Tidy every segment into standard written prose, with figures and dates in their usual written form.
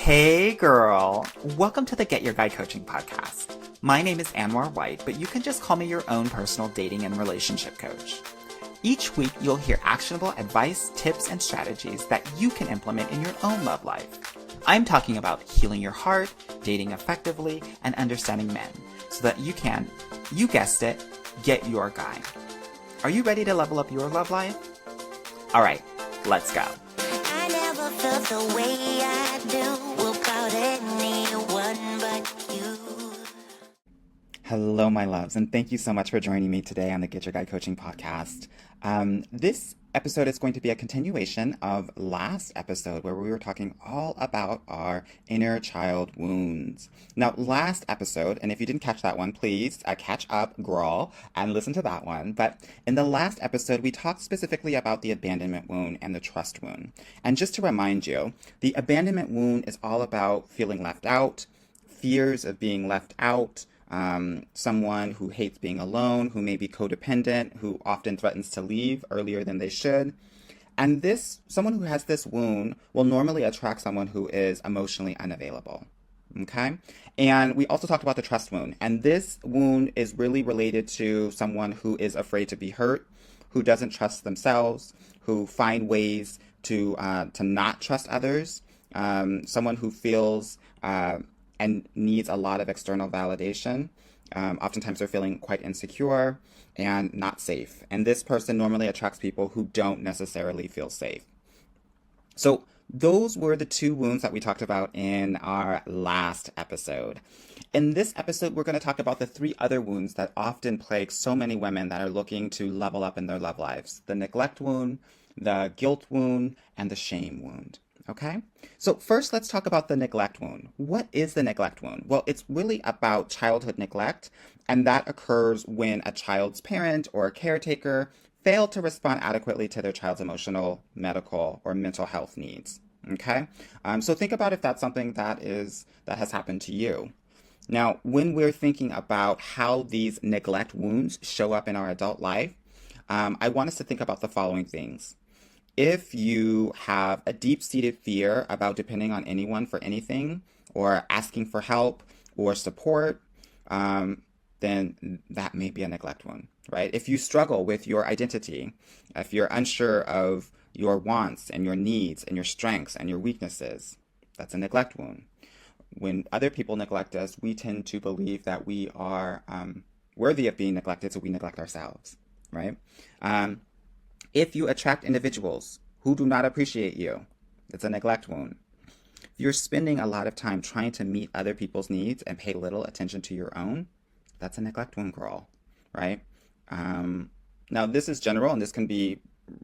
Hey girl, welcome to the Get Your Guy Coaching podcast. My name is Anwar White, but you can just call me your own personal dating and relationship coach. Each week, you'll hear actionable advice, tips, and strategies that you can implement in your own love life. I'm talking about healing your heart, dating effectively, and understanding men so that you can, you guessed it, get your guy. Are you ready to level up your love life? All right, let's go. I never felt the way I do about anyone but you. Hello, my loves, and thank you so much for joining me today on the Get Your Guy Coaching podcast. This episode is going to be a continuation of last episode where we were talking all about our inner child wounds. Now, last episode, and if you didn't catch that one, please catch up, girl, and listen to that one. But in the last episode, we talked specifically about the abandonment wound and the trust wound. And just to remind you, the abandonment wound is all about feeling left out, fears of being left out, someone who hates being alone, who may be codependent, who often threatens to leave earlier than they should. And someone who has this wound will normally attract someone who is emotionally unavailable. Okay? And we also talked about the trust wound. And this wound is really related to someone who is afraid to be hurt, who doesn't trust themselves, who find ways to not trust others, someone who feels and needs a lot of external validation. Oftentimes they're feeling quite insecure and not safe. And this person normally attracts people who don't necessarily feel safe. So those were the two wounds that we talked about in our last episode. In this episode, we're going to talk about the three other wounds that often plague so many women that are looking to level up in their love lives: the neglect wound, the guilt wound, and the shame wound. Okay, so first let's talk about the neglect wound. What is the neglect wound? Well, it's really about childhood neglect, and that occurs when a child's parent or caretaker fail to respond adequately to their child's emotional, medical, or mental health needs. Okay, so think about if that's something that has happened to you. Now, when we're thinking about how these neglect wounds show up in our adult life, I want us to think about the following things. If you have a deep-seated fear about depending on anyone for anything, or asking for help or support, then that may be a neglect wound, right? If you struggle with your identity, if you're unsure of your wants and your needs and your strengths and your weaknesses, that's a neglect wound. When other people neglect us, we tend to believe that we are worthy of being neglected, so we neglect ourselves, right? If you attract individuals who do not appreciate you, it's a neglect wound. If you're spending a lot of time trying to meet other people's needs and pay little attention to your own, that's a neglect wound, girl, right? Now, this is general, and this can be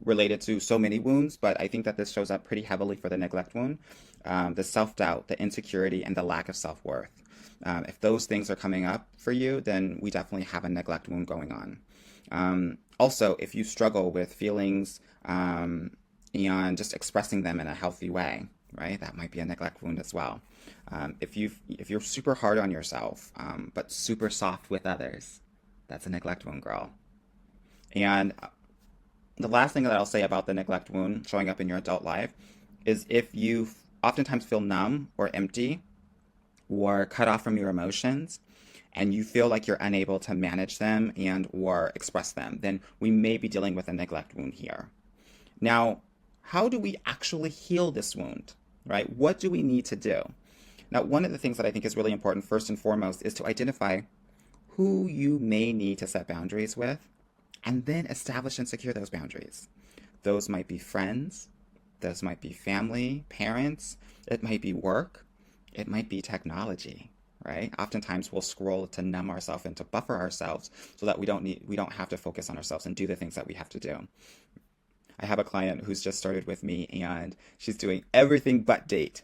related to so many wounds, but I think that this shows up pretty heavily for the neglect wound. The self-doubt, the insecurity, and the lack of self-worth. If those things are coming up for you, then we definitely have a neglect wound going on. Also, if you struggle with feelings and just expressing them in a healthy way, right, that might be a neglect wound as well. If you're super hard on yourself, but super soft with others, that's a neglect wound, girl. And the last thing that I'll say about the neglect wound showing up in your adult life is if you oftentimes feel numb or empty or cut off from your emotions, and you feel like you're unable to manage them and or express them, then we may be dealing with a neglect wound here. Now, how do we actually heal this wound, right? What do we need to do? Now, one of the things that I think is really important, first and foremost, is to identify who you may need to set boundaries with, and then establish and secure those boundaries. Those might be friends, those might be family, parents, it might be work, it might be technology. Right? Oftentimes we'll scroll to numb ourselves and to buffer ourselves so that we don't have to focus on ourselves and do the things that we have to do. I have a client who's just started with me and she's doing everything but date.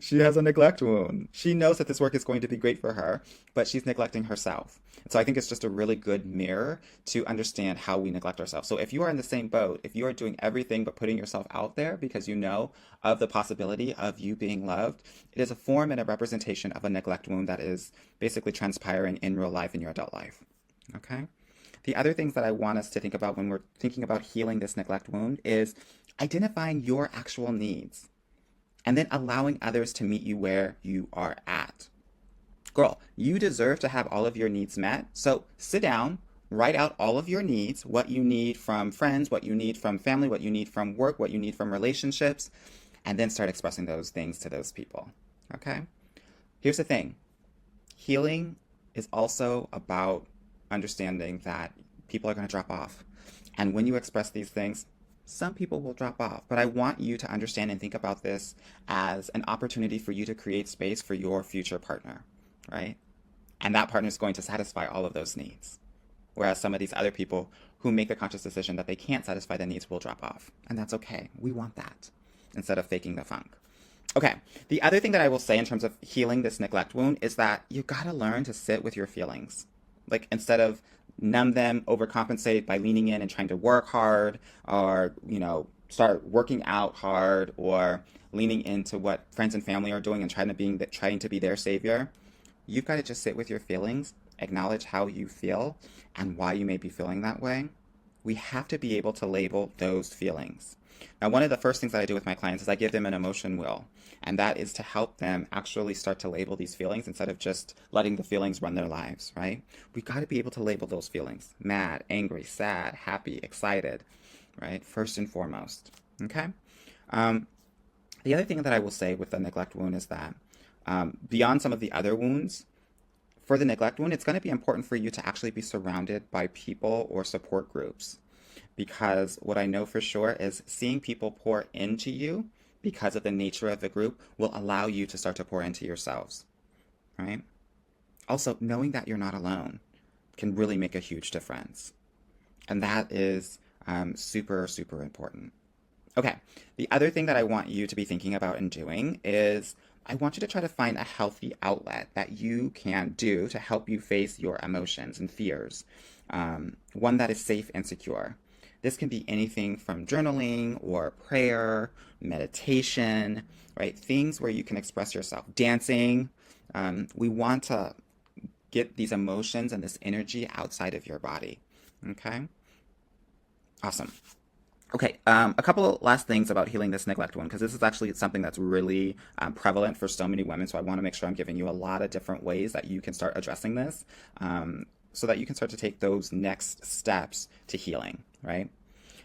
She has a neglect wound. She knows that this work is going to be great for her, but she's neglecting herself. And so I think it's just a really good mirror to understand how we neglect ourselves. So if you are in the same boat, if you are doing everything but putting yourself out there because you know of the possibility of you being loved, it is a form and a representation of a neglect wound that is basically transpiring in real life in your adult life. Okay? The other things that I want us to think about when we're thinking about healing this neglect wound is identifying your actual needs. and then allowing others to meet you where you are at. Girl, you deserve to have all of your needs met. So sit down, write out all of your needs, what you need from friends, what you need from family, what you need from work, what you need from relationships, and then start expressing those things to those people. Okay? Here's the thing. Healing is also about understanding that people are going to drop off. And when you express these things, some people will drop off. But I want you to understand and think about this as an opportunity for you to create space for your future partner, right? And that partner is going to satisfy all of those needs. Whereas some of these other people who make the conscious decision that they can't satisfy the needs will drop off. And that's okay. We want that instead of faking the funk. Okay, the other thing that I will say in terms of healing this neglect wound is that you gotta learn to sit with your feelings. Like instead of numb them, overcompensate by leaning in and trying to work hard or, start working out hard or leaning into what friends and family are doing and trying to be their savior. You've got to just sit with your feelings, acknowledge how you feel and why you may be feeling that way. We have to be able to label those feelings. Now, one of the first things that I do with my clients is I give them an emotion wheel, and that is to help them actually start to label these feelings instead of just letting the feelings run their lives, right? We've got to be able to label those feelings: mad, angry, sad, happy, excited, right? First and foremost, okay? The other thing that I will say with the neglect wound is that beyond some of the other wounds, for the neglect wound, it's going to be important for you to actually be surrounded by people or support groups. Because what I know for sure is seeing people pour into you because of the nature of the group will allow you to start to pour into yourselves, right? Also, knowing that you're not alone can really make a huge difference. And that is super, super important. Okay, the other thing that I want you to be thinking about and doing is I want you to try to find a healthy outlet that you can do to help you face your emotions and fears, one that is safe and secure. This can be anything from journaling or prayer, meditation, right? Things where you can express yourself. Dancing. We want to get these emotions and this energy outside of your body. Okay? Awesome. Okay, a couple of last things about healing this neglect wound, because this is actually something that's really prevalent for so many women. So I want to make sure I'm giving you a lot of different ways that you can start addressing this, so that you can start to take those next steps to healing, right?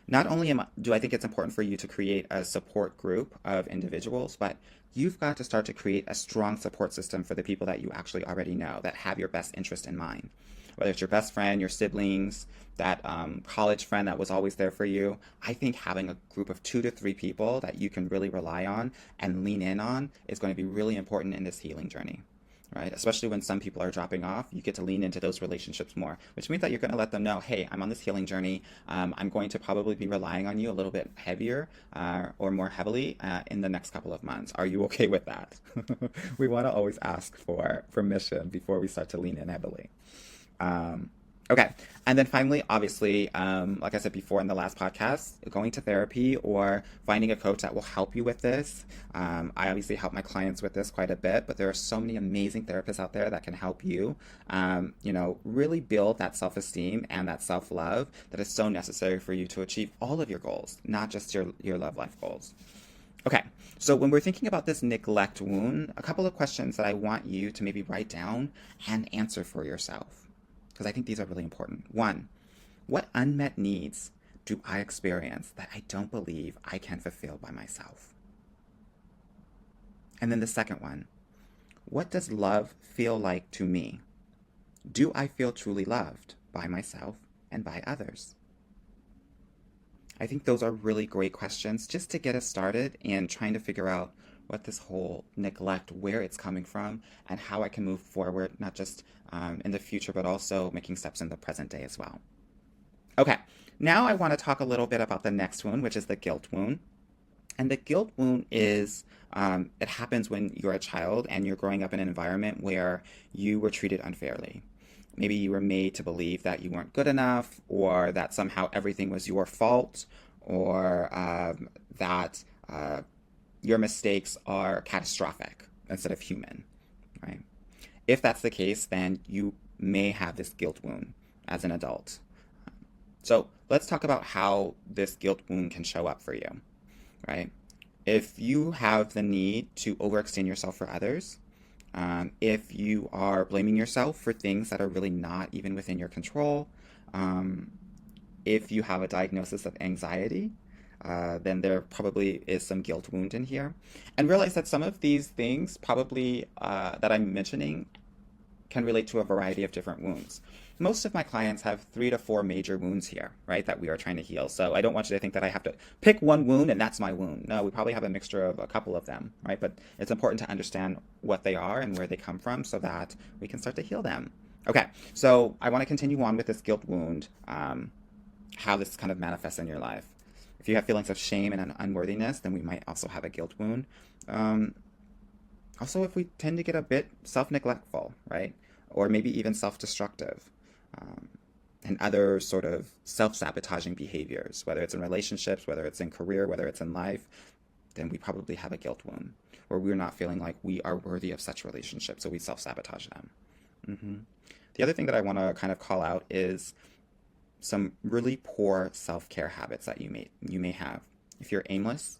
Not only do I think it's important for you to create a support group of individuals, but you've got to start to create a strong support system for the people that you actually already know that have your best interest in mind. Whether it's your best friend, your siblings, that college friend that was always there for you. I think having a group of 2 to 3 people that you can really rely on and lean in on is going to be really important in this healing journey, right? Especially when some people are dropping off, you get to lean into those relationships more, which means that you're going to let them know, hey, I'm on this healing journey. I'm going to probably be relying on you a little bit heavier or more heavily in the next couple of months. Are you okay with that? We want to always ask for permission before we start to lean in heavily. Okay. And then finally, obviously, like I said before in the last podcast, going to therapy or finding a coach that will help you with this. I obviously help my clients with this quite a bit, but there are so many amazing therapists out there that can help you, really build that self-esteem and that self-love that is so necessary for you to achieve all of your goals, not just your love life goals. Okay, so when we're thinking about this neglect wound, a couple of questions that I want you to maybe write down and answer for yourself, because I think these are really important. 1, what unmet needs do I experience that I don't believe I can fulfill by myself? And then the second one, what does love feel like to me? Do I feel truly loved by myself and by others? I think those are really great questions just to get us started in trying to figure out what this whole neglect, where it's coming from, and how I can move forward, not just in the future, but also making steps in the present day as well. Okay, now I want to talk a little bit about the next wound, which is the guilt wound. And the guilt wound is, it happens when you're a child and you're growing up in an environment where you were treated unfairly. Maybe you were made to believe that you weren't good enough, or that somehow everything was your fault, or that your mistakes are catastrophic instead of human, right? If that's the case, then you may have this guilt wound as an adult. So let's talk about how this guilt wound can show up for you, right? If you have the need to overextend yourself for others, if you are blaming yourself for things that are really not even within your control, um, if you have a diagnosis of anxiety, then there probably is some guilt wound in here. And realize that some of these things, probably that I'm mentioning, can relate to a variety of different wounds. Most of my clients have 3 to 4 major wounds here, right, that we are trying to heal. So I don't want you to think that I have to pick one wound and that's my wound. No, we probably have a mixture of a couple of them, right? But it's important to understand what they are and where they come from so that we can start to heal them. Okay, so I want to continue on with this guilt wound, how this kind of manifests in your life. If you have feelings of shame and unworthiness, then we might also have a guilt wound. Um, Also, if we tend to get a bit self-neglectful, right? Or maybe even self-destructive, um, and other sort of self-sabotaging behaviors, whether it's in relationships, whether it's in career, whether it's in life, then we probably have a guilt wound, or we're not feeling like we are worthy of such relationships, so we self-sabotage them. hmm The other thing that I want to kind of call out is some really poor self-care habits that you may have. If you're aimless,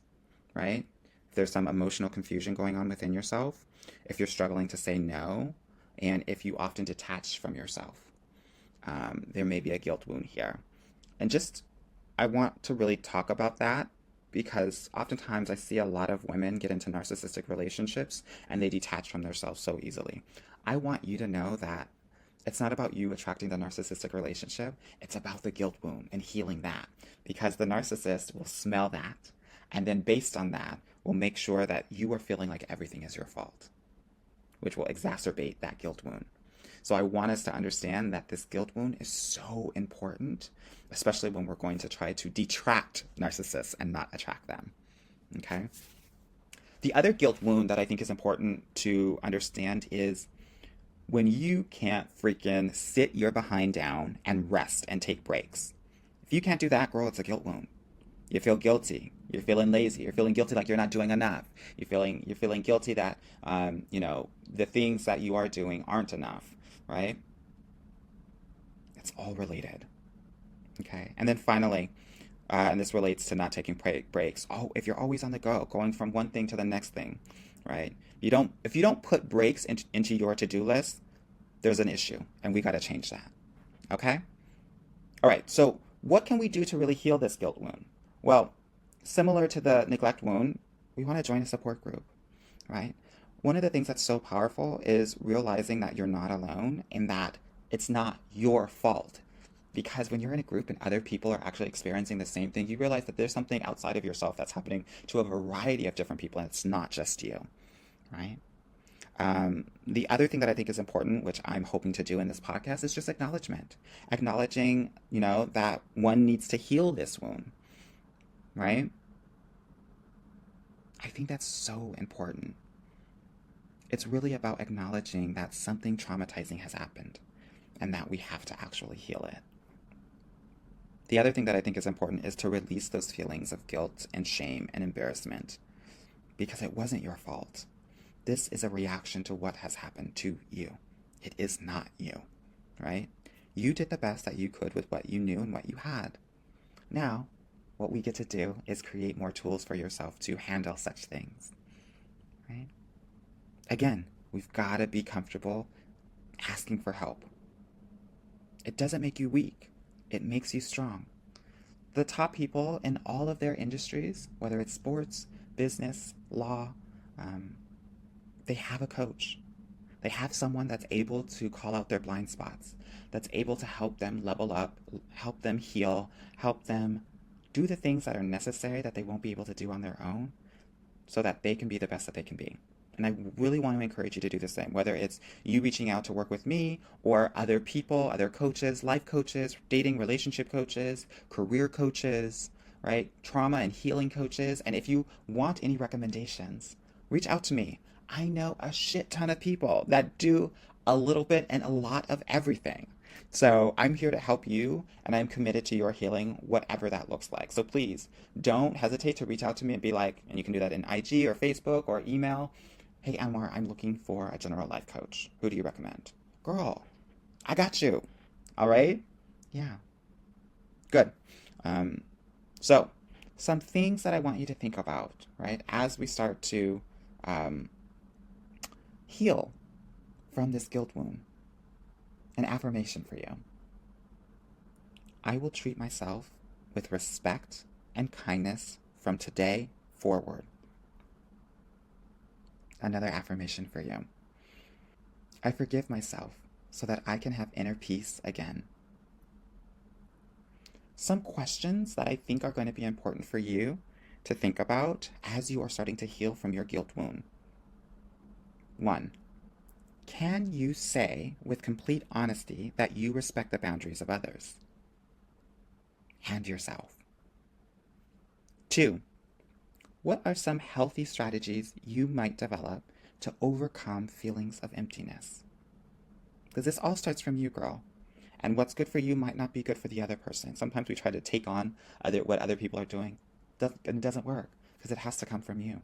right? If there's some emotional confusion going on within yourself, if you're struggling to say no, and if you often detach from yourself, there may be a guilt wound here. And just, I want to really talk about that because oftentimes I see a lot of women get into narcissistic relationships and they detach from themselves so easily. I want you to know that it's not about you attracting the narcissistic relationship. It's about the guilt wound and healing that because the narcissist will smell that. And then based on that, will make sure that you are feeling like everything is your fault, which will exacerbate that guilt wound. So I want us to understand that this guilt wound is so important, especially when we're going to try to detract narcissists and not attract them. Okay? The other guilt wound that I think is important to understand is when you can't freaking sit your behind down and rest and take breaks. If you can't do that, girl, it's a guilt wound. You feel guilty. You're feeling lazy. You're feeling guilty like you're not doing enough. You're feeling guilty that the things that you are doing aren't enough, right? It's all related. Okay. And then finally, and this relates to not taking breaks. Oh, if you're always on the go, going from one thing to the next thing, right? If you don't put breaks into your to-do list, there's an issue, and we got to change that. Okay? All right. So what can we do to really heal this guilt wound? Well, similar to the neglect wound, we want to join a support group, right? One of the things that's so powerful is realizing that you're not alone and that it's not your fault. Because when you're in a group and other people are actually experiencing the same thing, you realize that there's something outside of yourself that's happening to a variety of different people, and it's not just you, right? The other thing that I think is important, which I'm hoping to do in this podcast, is just acknowledgement. Acknowledging, that one needs to heal this wound, right? I think that's so important. It's really about acknowledging that something traumatizing has happened and that we have to actually heal it. The other thing that I think is important is to release those feelings of guilt and shame and embarrassment because it wasn't your fault. This is a reaction to what has happened to you. It is not you, right? You did the best that you could with what you knew and what you had. Now, what we get to do is create more tools for yourself to handle such things, right? Again, we've got to be comfortable asking for help. It doesn't make you weak. It makes you strong. The top people in all of their industries, whether it's sports, business, law, they have a coach. They have someone that's able to call out their blind spots, that's able to help them level up, help them heal, help them do the things that are necessary that they won't be able to do on their own so that they can be the best that they can be. And I really want to encourage you to do the same, whether it's you reaching out to work with me or other people, other coaches, life coaches, dating relationship coaches, career coaches, right? Trauma and healing coaches. And if you want any recommendations, reach out to me. I know a shit ton of people that do a little bit and a lot of everything. So I'm here to help you, and I'm committed to your healing, whatever that looks like. So please don't hesitate to reach out to me and be like, and you can do that in IG or Facebook or email. Hey, Anwar, I'm looking for a general life coach. Who do you recommend? Girl, I got you. All right? Yeah. Good. So some things that I want you to think about, right, as we start to um, heal from this guilt wound. An affirmation for you. I will treat myself with respect and kindness from today forward. Another affirmation for you. I forgive myself so that I can have inner peace again. Some questions that I think are going to be important for you to think about as you are starting to heal from your guilt wound. 1. Can you say with complete honesty that you respect the boundaries of others and yourself? 2. What are some healthy strategies you might develop to overcome feelings of emptiness? Because this all starts from you, girl. And what's good for you might not be good for the other person. Sometimes we try to take on what other people are doing. It doesn't work because it has to come from you.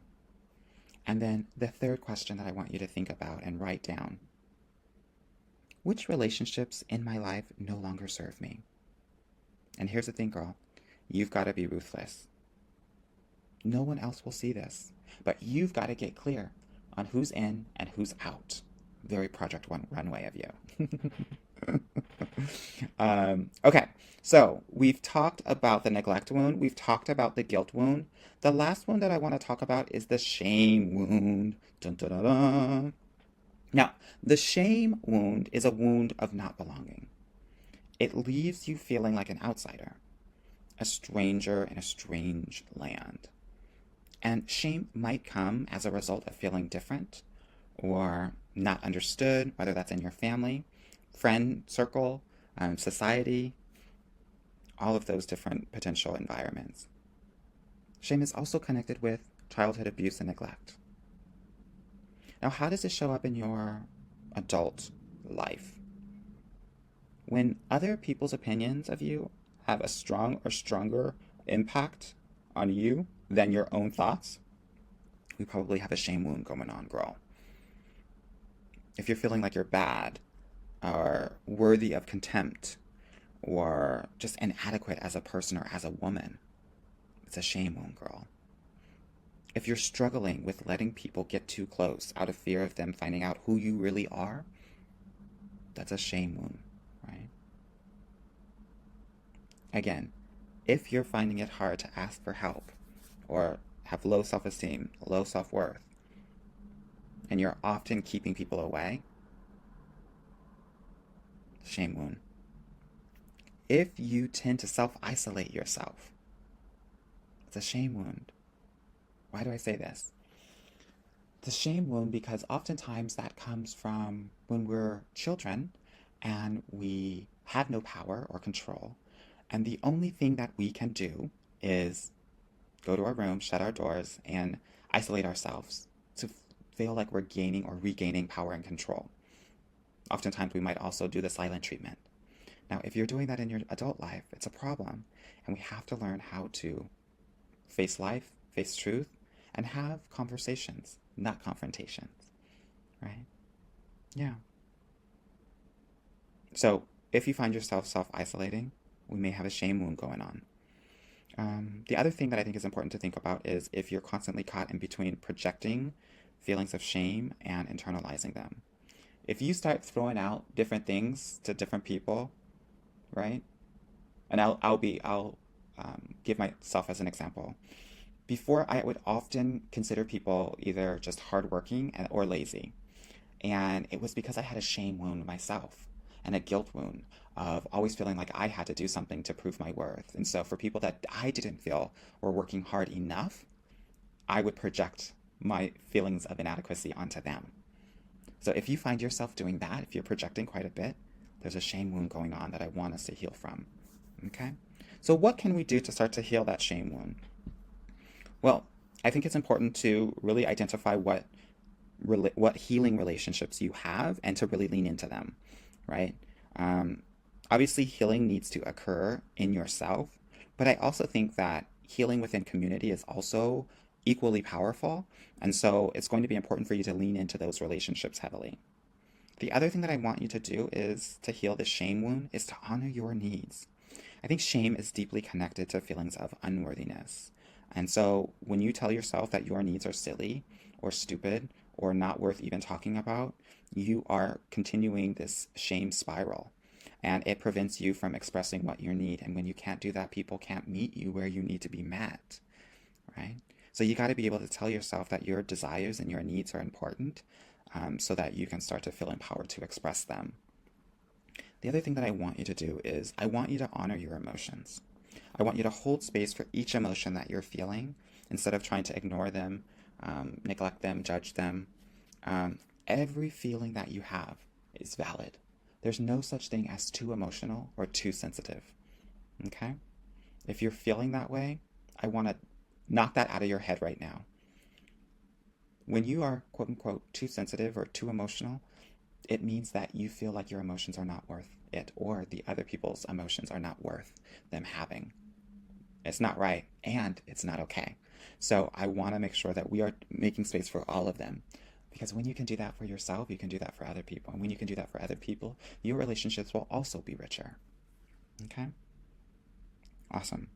And then the third question that I want you to think about and write down. Which relationships in my life no longer serve me? And here's the thing, girl. You've got to be ruthless. No one else will see this. But you've got to get clear on who's in and who's out. Very Project One runway of you. Okay, so we've talked about the neglect wound. We've talked about the guilt wound. The last one that I want to talk about is the shame wound. Dun, dun, dun, dun. Now, the shame wound is a wound of not belonging. It leaves you feeling like an outsider, a stranger in a strange land. And shame might come as a result of feeling different or not understood, whether that's in your family, friend circle, society, all of those different potential environments. Shame is also connected with childhood abuse and neglect. Now, how does this show up in your adult life? When other people's opinions of you have a strong or stronger impact on you than your own thoughts, we probably have a shame wound going on, girl. If you're feeling like you're bad or worthy of contempt or just inadequate as a person or as a woman, it's a shame wound, girl. If you're struggling with letting people get too close out of fear of them finding out who you really are, that's a shame wound, right? Again, if you're finding it hard to ask for help or have low self-esteem, low self-worth, and you're often keeping people away, shame wound. If you tend to self-isolate yourself, it's a shame wound. Why do I say this? It's a shame wound because oftentimes that comes from when we're children and we have no power or control, and the only thing that we can do is go to our room, shut our doors, and isolate ourselves to feel like we're gaining or regaining power and control. Oftentimes we might also do the silent treatment. Now, if you're doing that in your adult life, it's a problem, and we have to learn how to face life, face truth, and have conversations, not confrontations, right? Yeah. So if you find yourself self-isolating, we may have a shame wound going on. The other thing that I think is important to think about is if you're constantly caught in between projecting feelings of shame and internalizing them. If you start throwing out different things to different people, right? And I'll give myself as an example. Before, I would often consider people either just hardworking or lazy. And it was because I had a shame wound myself and a guilt wound of always feeling like I had to do something to prove my worth. And so for people that I didn't feel were working hard enough, I would project my feelings of inadequacy onto them. So if you find yourself doing that, if you're projecting quite a bit, there's a shame wound going on that I want us to heal from. Okay? So what can we do to start to heal that shame wound? Well, I think it's important to really identify what healing relationships you have and to really lean into them, right? Obviously, healing needs to occur in yourself, but I also think that healing within community is also equally powerful, and so it's going to be important for you to lean into those relationships heavily. The other thing that I want you to do is to heal the shame wound is to honor your needs. I think shame is deeply connected to feelings of unworthiness, And so when you tell yourself that your needs are silly or stupid or not worth even talking about, you are continuing this shame spiral. And it prevents you from expressing what you need. And when you can't do that, people can't meet you where you need to be met, right? So you got to be able to tell yourself that your desires and your needs are important, so that you can start to feel empowered to express them. The other thing that I want you to do is I want you to honor your emotions. I want you to hold space for each emotion that you're feeling instead of trying to ignore them, neglect them, judge them. Every feeling that you have is valid. There's no such thing as too emotional or too sensitive. Okay? If you're feeling that way, I want to knock that out of your head right now. When you are, quote unquote, too sensitive or too emotional, it means that you feel like your emotions are not worth it, or the other people's emotions are not worth them having. It's not right, and it's not okay. So I want to make sure that we are making space for all of them. Because when you can do that for yourself, you can do that for other people. And when you can do that for other people, your relationships will also be richer. Okay? Awesome.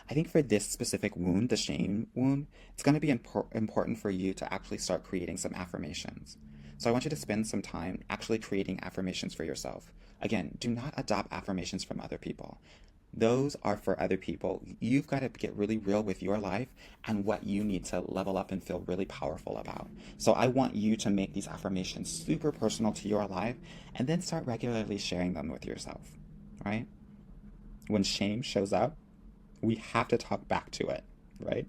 I think for this specific wound, the shame wound, it's going to be important for you to actually start creating some affirmations. So I want you to spend some time actually creating affirmations for yourself. Again, do not adopt affirmations from other people. Those are for other people. You've got to get really real with your life and what you need to level up and feel really powerful about. So I want you to make these affirmations super personal to your life and then start regularly sharing them with yourself, right? When shame shows up, we have to talk back to it, right?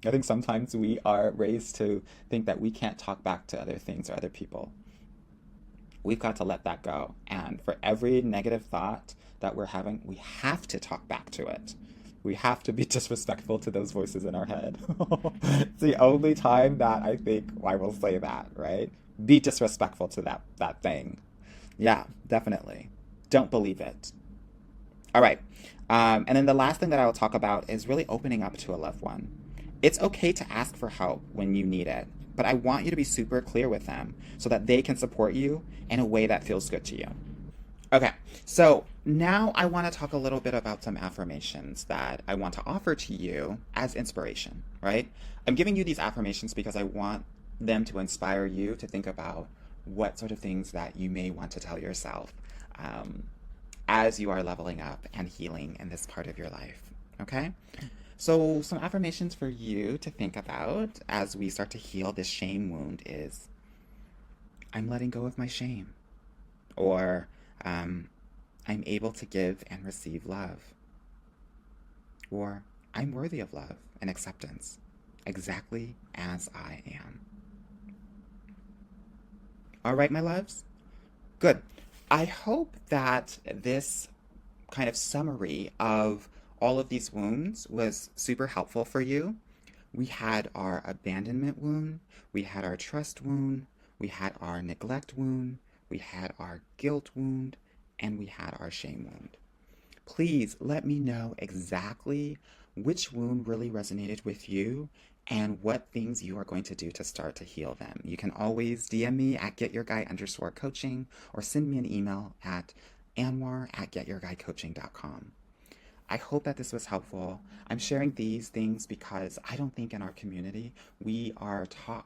I think sometimes we are raised to think that we can't talk back to other things or other people. We've got to let that go. And for every negative thought that we're having, we have to talk back to it. We have to be disrespectful to those voices in our head. It's the only time that I think I will say that, right? Be disrespectful to that thing. Yeah, definitely. Don't believe it. All right. And then the last thing that I will talk about is really opening up to a loved one. It's okay to ask for help when you need it, but I want you to be super clear with them so that they can support you in a way that feels good to you. Okay, so now I want to talk a little bit about some affirmations that I want to offer to you as inspiration, right? I'm giving you these affirmations because I want them to inspire you to think about what sort of things that you may want to tell yourself as you are leveling up and healing in this part of your life, okay? So some affirmations for you to think about as we start to heal this shame wound is, I'm letting go of my shame. Or, I'm able to give and receive love. Or, I'm worthy of love and acceptance, exactly as I am. All right, my loves? Good. I hope that this kind of summary of all of these wounds was super helpful for you. We had our abandonment wound, we had our trust wound, we had our neglect wound, we had our guilt wound, and we had our shame wound. Please let me know exactly which wound really resonated with you and what things you are going to do to start to heal them. You can always DM me at getyourguy_coaching or send me an email at anwar@getyourguycoaching.com. I hope that this was helpful. I'm sharing these things because I don't think in our community we are taught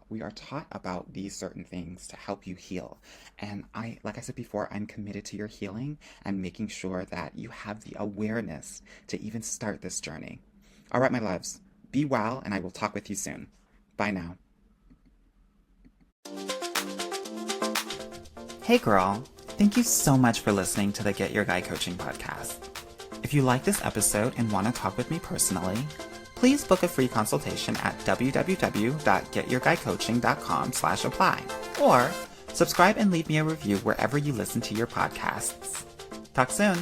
about these certain things to help you heal. And like I said before, I'm committed to your healing and making sure that you have the awareness to even start this journey. All right, my loves, be well, and I will talk with you soon. Bye now. Hey girl, thank you so much for listening to the Get Your Guy Coaching podcast. If you like this episode and want to talk with me personally, please book a free consultation at www.getyourguycoaching.com/apply or subscribe and leave me a review wherever you listen to your podcasts. Talk soon.